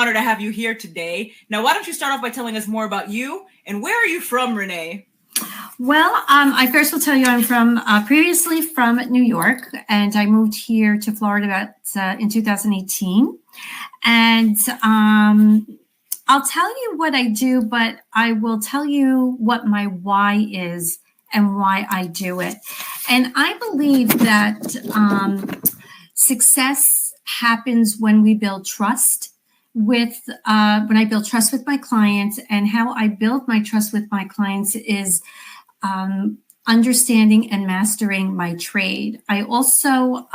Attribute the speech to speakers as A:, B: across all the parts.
A: Honor to have you here today. Now, why don't you start off by telling us more about you and where are you from, Renee?
B: Well, I first will tell you I'm from previously from New York, and I moved here to Florida in 2018. And I'll tell you what I do, but I will tell you what my why is and why I do it. And I believe that success happens when we build trust when I build trust with my clients. And how I build my trust with my clients is understanding and mastering my trade. I also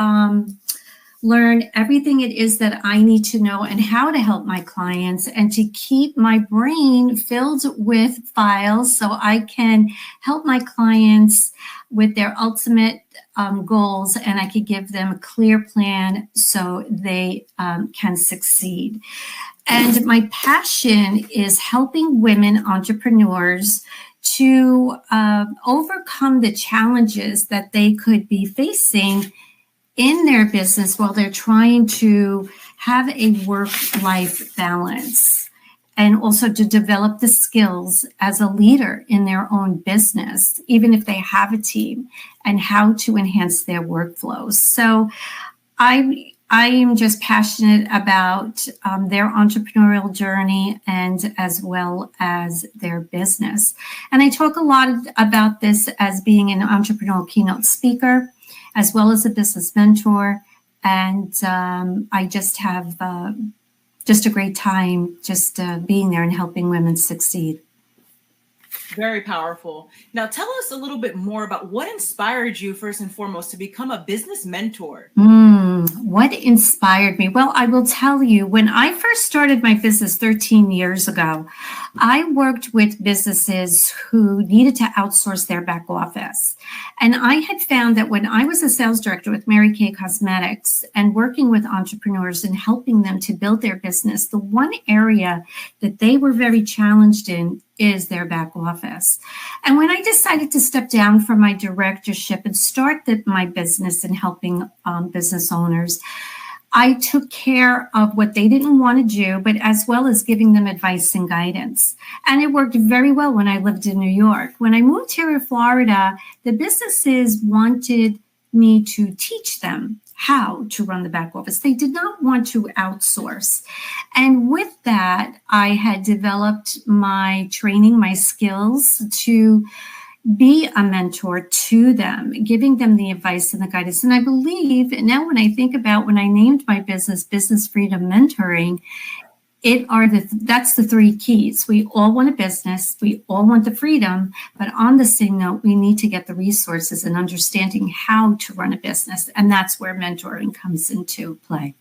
B: learn everything it is that I need to know and how to help my clients, and to keep my brain filled with files so I can help my clients with their ultimate goals, and I could give them a clear plan so they can succeed. And my passion is helping women entrepreneurs to overcome the challenges that they could be facing in their business while they're trying to have a work-life balance, and also to develop the skills as a leader in their own business, even if they have a team, and how to enhance their workflows. So I am just passionate about their entrepreneurial journey and as well as their business. And I talk a lot about this as being an entrepreneurial keynote speaker, as well as a business mentor. And I just have just a great time just being there and helping women succeed.
A: Very powerful. Now, tell us a little bit more about what inspired you, first and foremost, to become a business mentor.
B: What inspired me? Well, I will tell you, when I first started my business 13 years ago, I worked with businesses who needed to outsource their back office. And I had found that when I was a sales director with Mary Kay Cosmetics and working with entrepreneurs and helping them to build their business, the one area that they were very challenged in is their back office. And when I decided to step down from my directorship and start my business and helping business owners, I took care of what they didn't want to do, but as well as giving them advice and guidance. And it worked very well when I lived in New York. When I moved here to Florida, the businesses wanted me to teach them how to run the back office. They did not want to outsource. And with that, I had developed my training, my skills to be a mentor to them, giving them the advice and the guidance. And I believe now when I think about when I named my business, Business Freedom Mentoring, that's the three keys. We all want a business, we all want the freedom, but on the same note, we need to get the resources and understanding how to run a business. And that's where mentoring comes into play.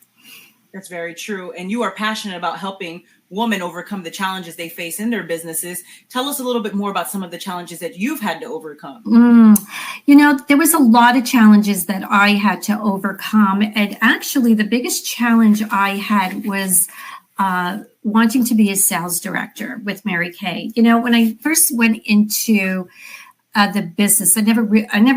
A: That's very true. And you are passionate about helping women overcome the challenges they face in their businesses. Tell us a little bit more about some of the challenges that you've had to overcome.
B: There was a lot of challenges that I had to overcome. And actually, the biggest challenge I had was wanting to be a sales director with Mary Kay. When I first went into the business, I never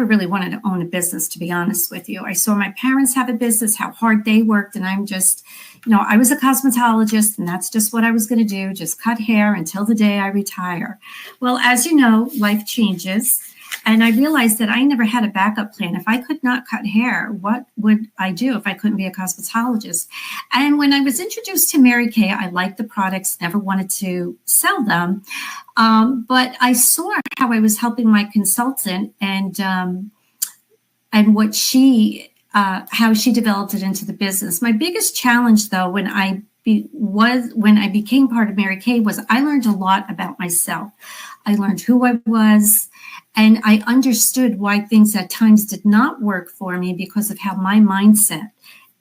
B: really wanted to own a business, to be honest with you. I saw my parents have a business, how hard they worked, and I'm just, I was a cosmetologist, and that's just what I was going to do, just cut hair until the day I retire. Well, as you know, life changes. And I realized that I never had a backup plan. If I could not cut hair, what would I do if I couldn't be a cosmetologist? And when I was introduced to Mary Kay, I liked the products, never wanted to sell them. But I saw how I was helping my consultant and what how she developed it into the business. My biggest challenge, though, when I became part of Mary Kay was I learned a lot about myself. I learned who I was, and I understood why things at times did not work for me because of how my mindset.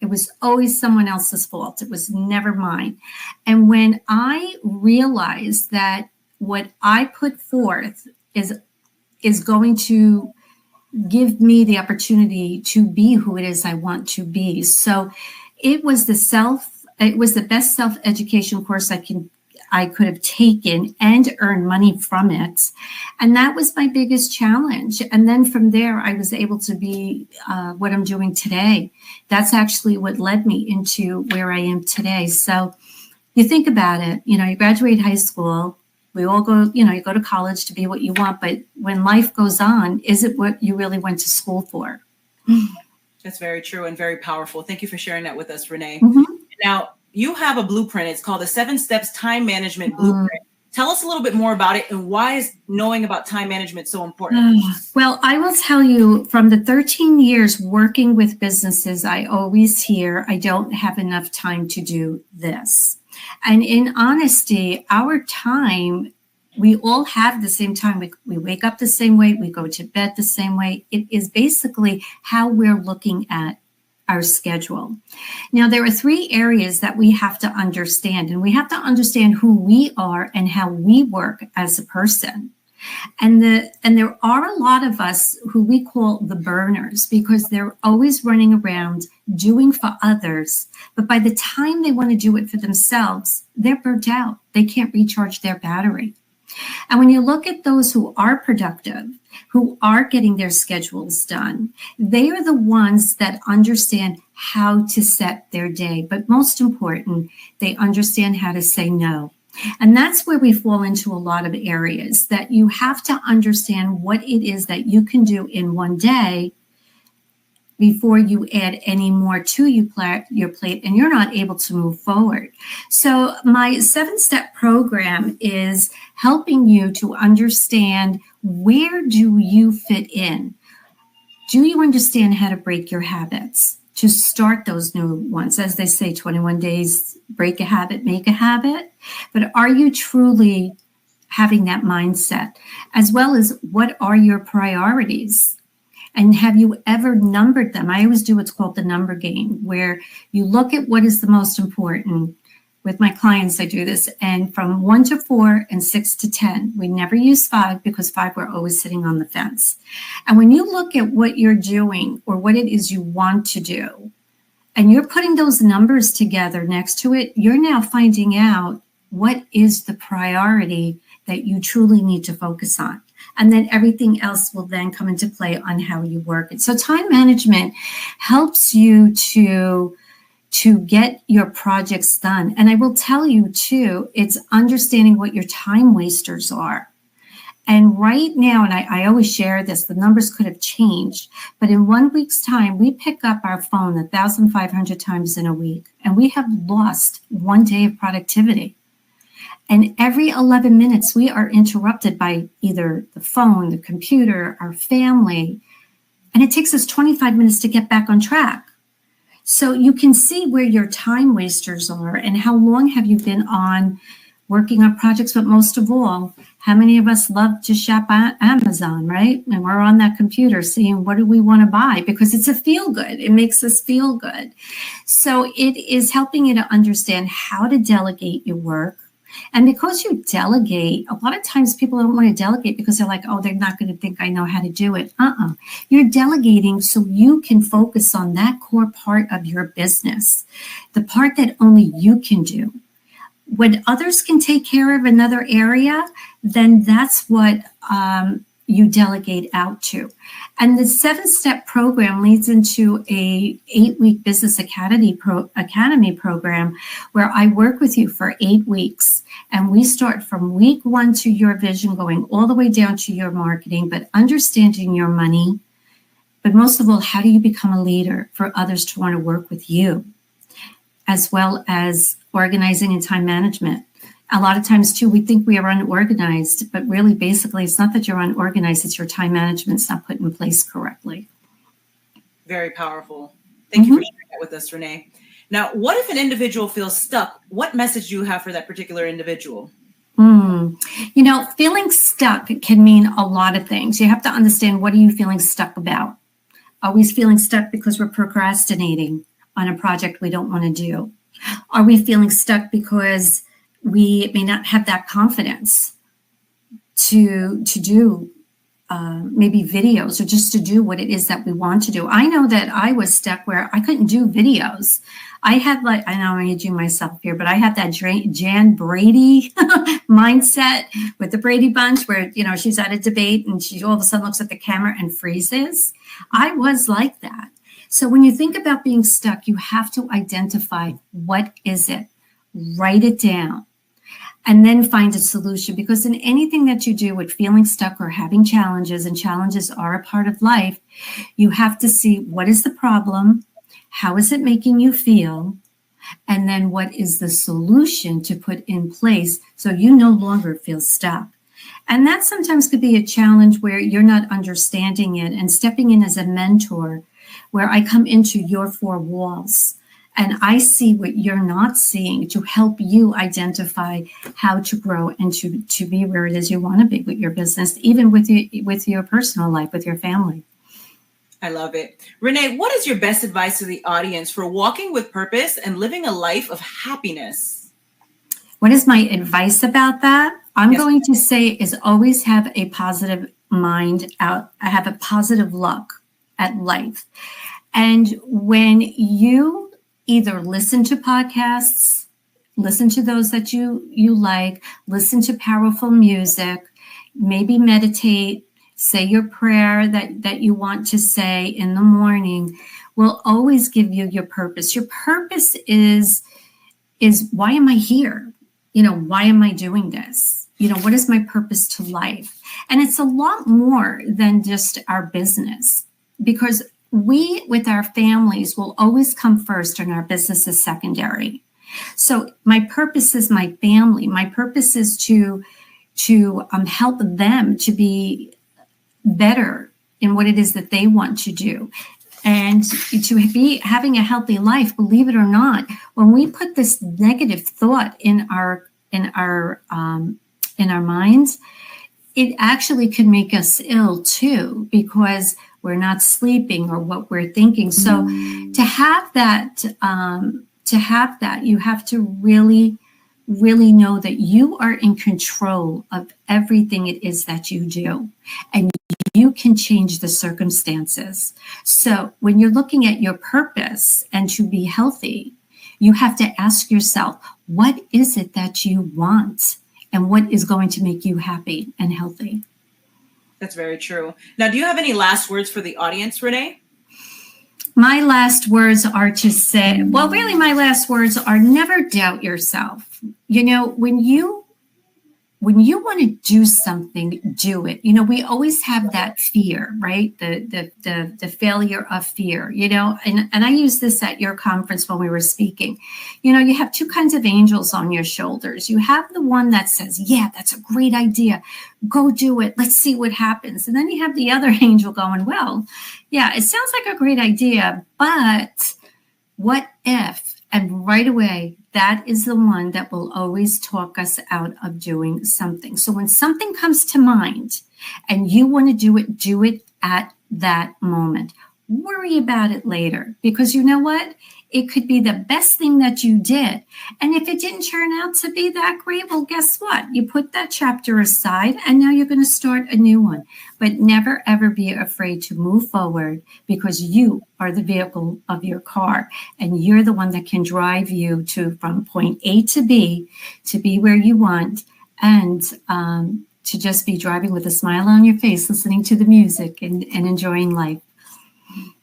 B: It was always someone else's fault. It was never mine. And when I realized that what I put forth is going to give me the opportunity to be who it is I want to be. So it was the best self-education course I could have taken and earned money from it. And that was my biggest challenge. And then from there, I was able to be what I'm doing today. That's actually what led me into where I am today. So You think about it, you graduate high school, we all go, you go to college to be what you want, but when life goes on, is it what you really went to school for?
A: That's very true and very powerful. Thank you for sharing that with us, Renee.
B: Mm-hmm.
A: Now, you have a blueprint. It's called the 7 Steps Time Management Blueprint. Tell us a little bit more about it, and why is knowing about time management so important?
B: Well, I will tell you, from the 13 years working with businesses, I always hear, I don't have enough time to do this. And in honesty, our time, we all have the same time. We wake up the same way, we go to bed the same way. It is basically how we're looking at our schedule. Now, there are 3 areas that we have to understand, and we have to understand who we are and how we work as a person. And there are a lot of us who we call the burners, because they're always running around doing for others, but by the time they want to do it for themselves, they're burnt out. They can't recharge their battery. And when you look at those who are productive, who are getting their schedules done, they are the ones that understand how to set their day. But most important, they understand how to say no. And that's where we fall into a lot of areas, that you have to understand what it is that you can do in one day before you add any more to your plate, and you're not able to move forward. So my 7-step program is helping you to understand, where do you fit in? Do you understand how to break your habits to start those new ones? As they say, 21 days, break a habit, make a habit. But are you truly having that mindset? As well as, what are your priorities? And have you ever numbered them? I always do what's called the number game, where you look at what is the most important. With my clients, I do this, and from 1 to 4 and 6 to 10. We never use 5, because 5, we're always sitting on the fence. And when you look at what you're doing or what it is you want to do, and you're putting those numbers together next to it, you're now finding out what is the priority that you truly need to focus on. And then everything else will then come into play on how you work it. So time management helps you to get your projects done. And I will tell you too, it's understanding what your time wasters are. And right now, and I always share this, the numbers could have changed, but in 1 week's time, we pick up our phone 1,500 times in a week, and we have lost 1 day of productivity. And every 11 minutes, we are interrupted by either the phone, the computer, our family, and it takes us 25 minutes to get back on track. So you can see where your time wasters are, and how long have you been on working on projects. But most of all, how many of us love to shop on Amazon, right? And we're on that computer seeing, what do we want to buy? Because it's a feel good. It makes us feel good. So it is helping you to understand how to delegate your work. And because you delegate, a lot of times people don't want to delegate because they're like, oh, they're not going to think I know how to do it. You're delegating so you can focus on that core part of your business, the part that only you can do. When others can take care of another area, then that's what you delegate out to. And the 7-step program leads into a 8-week business academy program, where I work with you for 8 weeks. And we start from week 1 to your vision, going all the way down to your marketing, but understanding your money. But most of all, how do you become a leader for others to want to work with you? As well as organizing and time management. A lot of times too, we think we are unorganized, but really basically it's not that you're unorganized, it's your time management's not put in place correctly.
A: Very powerful. Thank you for sharing that with us, Renee. Now, what if an individual feels stuck? What message do you have for that particular individual?
B: Feeling stuck can mean a lot of things. You have to understand, what are you feeling stuck about? Are we feeling stuck because we're procrastinating on a project we don't want to do? Are we feeling stuck because we may not have that confidence to do maybe videos, or just to do what it is that we want to do? I know that I was stuck where I couldn't do videos. I had, I know I'm aging myself here, but I had that Jan Brady mindset with the Brady Bunch, where, she's at a debate and she all of a sudden looks at the camera and freezes. I was like that. So when you think about being stuck, you have to identify, what is it? write it down, and then find a solution. Because in anything that you do with feeling stuck or having challenges, and challenges are a part of life, you have to see what is the problem, how is it making you feel, and then what is the solution to put in place so you no longer feel stuck. And that sometimes could be a challenge where you're not understanding it, and stepping in as a mentor, where I come into your four walls and I see what you're not seeing to help you identify how to grow and to be where it is you want to be with your business, even with your personal life, with your family.
A: I love it. Renee, what is your best advice to the audience for walking with purpose and living a life of happiness?
B: What is my advice about that? I'm going to say is always have a positive mind out. I have a positive look at life. And when you either listen to podcasts, listen to those that you like, listen to powerful music, maybe meditate, say your prayer that you want to say in the morning, will always give you your purpose. Your purpose is why am I here? Why am I doing this? What is my purpose to life? And it's a lot more than just our business, because we, with our families, will always come first and our business is secondary. So my purpose is my family. My purpose is to help them to be better in what it is that they want to do, and to be having a healthy life. Believe it or not, when we put this negative thought in our minds, it actually can make us ill too, because we're not sleeping or what we're thinking. So to have that, you have to really know that you are in control of everything it is that you do, and you can change the circumstances. So when you're looking at your purpose and to be healthy, you have to ask yourself, what is it that you want, and what is going to make you happy and healthy?
A: That's very true. Now, do you have any last words for the audience, Renee?
B: My last words are to say, my last words are never doubt yourself. When you want to do something, do it. We always have that fear, right? The failure of fear, and I use this at your conference when we were speaking. You have two kinds of angels on your shoulders. You have the one that says, yeah, that's a great idea. Go do it. Let's see what happens. And then you have the other angel going, well, yeah, it sounds like a great idea, but what if? And right away, that is the one that will always talk us out of doing something. So when something comes to mind and you want to do it at that moment. Worry about it later, because you know what? It could be the best thing that you did. And if it didn't turn out to be that great, well, guess what? You put that chapter aside and now you're going to start a new one. But never, ever be afraid to move forward, because you are the vehicle of your car and you're the one that can drive you from point A to be where you want, and to just be driving with a smile on your face, listening to the music and enjoying life.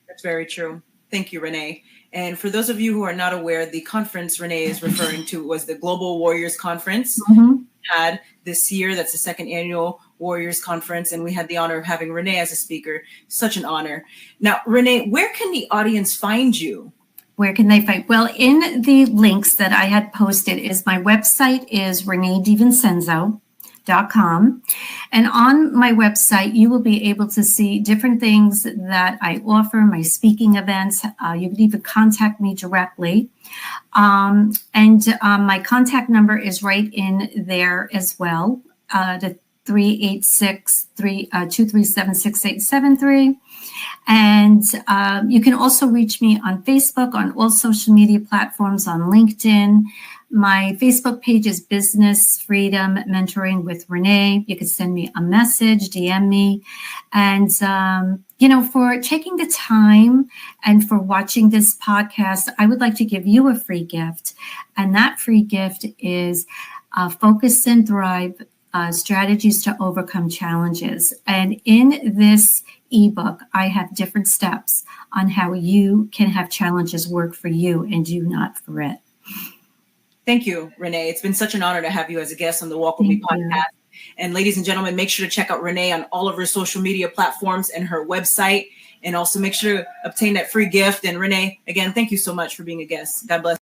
A: That's very true. Thank you, Renee. And for those of you who are not aware, the conference Renee is referring to was the Global Warriors Conference. We had this year. That's the second annual Warriors Conference. And we had the honor of having Renee as a speaker. Such an honor. Now, Renee, where can the audience find you?
B: Where can they find? Well, in the links that I had posted is my website is Renee DeVincenzo.com. And on my website, you will be able to see different things that I offer, my speaking events. You can even contact me directly. And my contact number is right in there as well, the 386-237-6873. And you can also reach me on Facebook, on all social media platforms, on LinkedIn. My Facebook page is Business Freedom Mentoring with Renee. You can send me a message, DM me. And, for taking the time and for watching this podcast, I would like to give you a free gift. And that free gift is Focus and Thrive, Strategies to Overcome Challenges. And in this ebook, I have different steps on how you can have challenges work for you and you not for it.
A: Thank you, Renee. It's been such an honor to have you as a guest on the Walk With Me
B: Thank you.
A: podcast. And ladies and gentlemen, make sure to check out Renee on all of her social media platforms and her website. And also make sure to obtain that free gift. And Renee, again, thank you so much for being a guest. God bless.